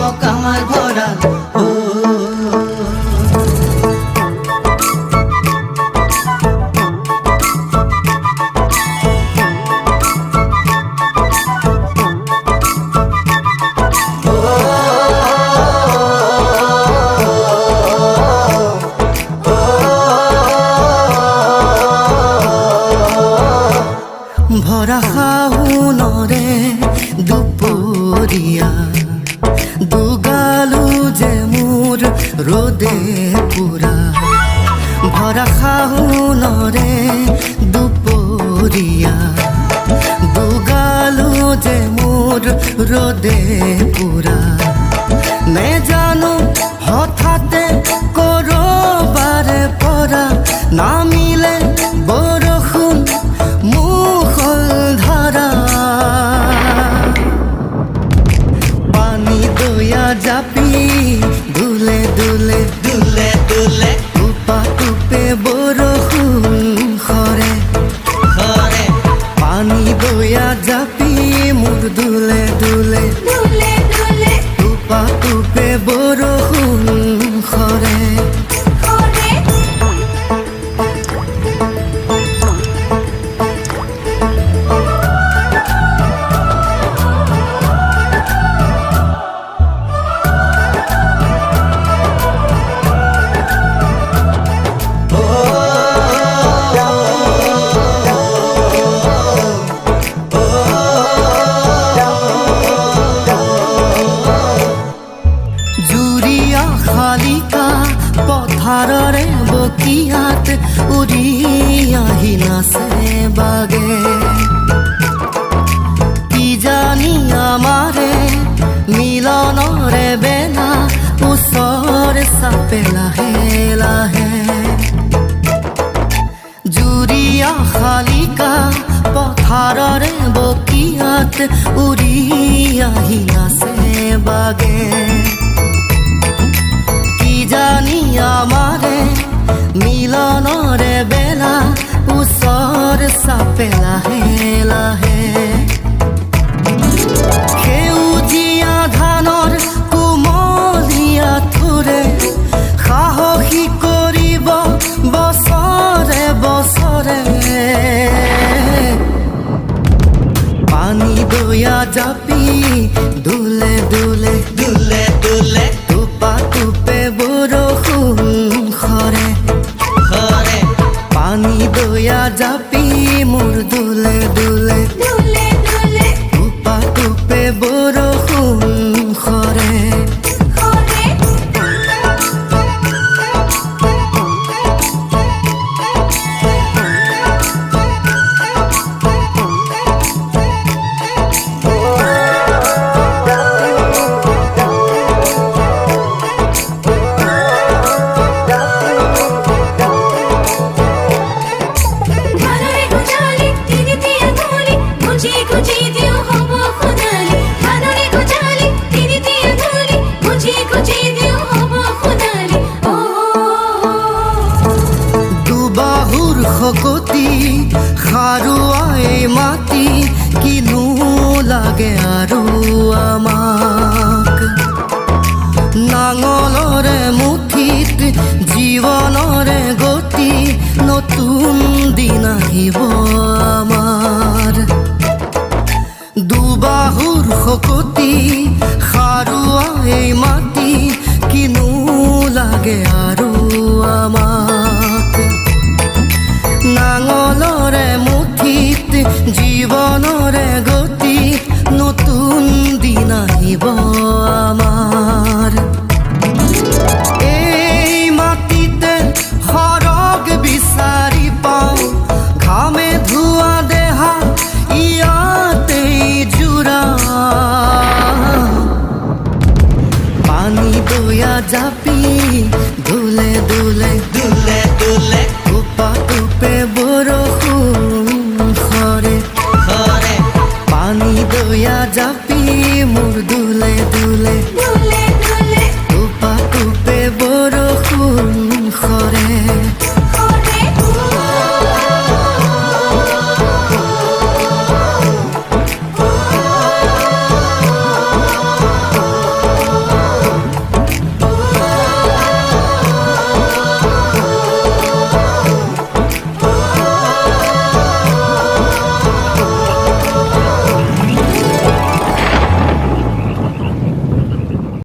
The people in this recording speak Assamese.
আমাৰ ভৰা ভৰা শাওনৰে দুপৰীয়া দুগালো যে মোৰ ৰ'দে পুৰা ভৰা শাওনৰে দুপৰীয়া দুগালো যে মোৰ ৰ'দে পুৰা নেজানো হঠাতে কৰবাৰে পৰা নামিলে বৰষুণ জাপি দুলে দুলে দুলে দুলে টুপা টুপে বৰষুণ খৰে খৰে পানী দয়া জাপি মোৰ দুলে দুলে দুলে দুলে টুপা টুপে বৰষুণ খৰে শালিকা পথাৰৰে বকিয়াত উৰি আহি নাচে বাগে কি জানি আমাৰে মিলনৰে বেলা ওচৰ চাপে লাহে লাহে জুৰিয়া শালিকা পথাৰৰে বকিয়াত উৰি আহি নাচে বাগে জানি আমাৰে মিলনৰে বেলা ওচৰ চাপে লাহে লাহে সেউজীয়া ধানৰ কোমলীয়া থোৰে সাহসী কৰিব বছৰে বছৰে পানী দয়া জাপি দুলে দুলে দুলে দুলে টুপা টুপে বৰষুণ খৰে খৰে পানী দয়া জাপি মোৰ দুলে দুলে দুলে দুলে টুপা টুপে বৰষুণ খৰে শকতি সাৰুৱাই মাটি কিনো লাগে আৰু আমাক নাঙলৰে মুঠিত জীৱনৰে গতি নতুন দিন আহিব আমাৰ দুবাহুৰ শকতি সাৰুৱাই মাটি কিনো লাগে আৰু আমাক নাঙলৰে মুঠিত জীৱনৰে গতি নতুন দিন আহিব আমাৰ এই মাটিতে সৰগ বিচাৰি পাওঁ ঘামে ধোৱা দেহা ইয়াতেই জোৰা পানী দয়া জাপি দুলে দুলে দুলে দুলে টুপা টুপে বৰষুণ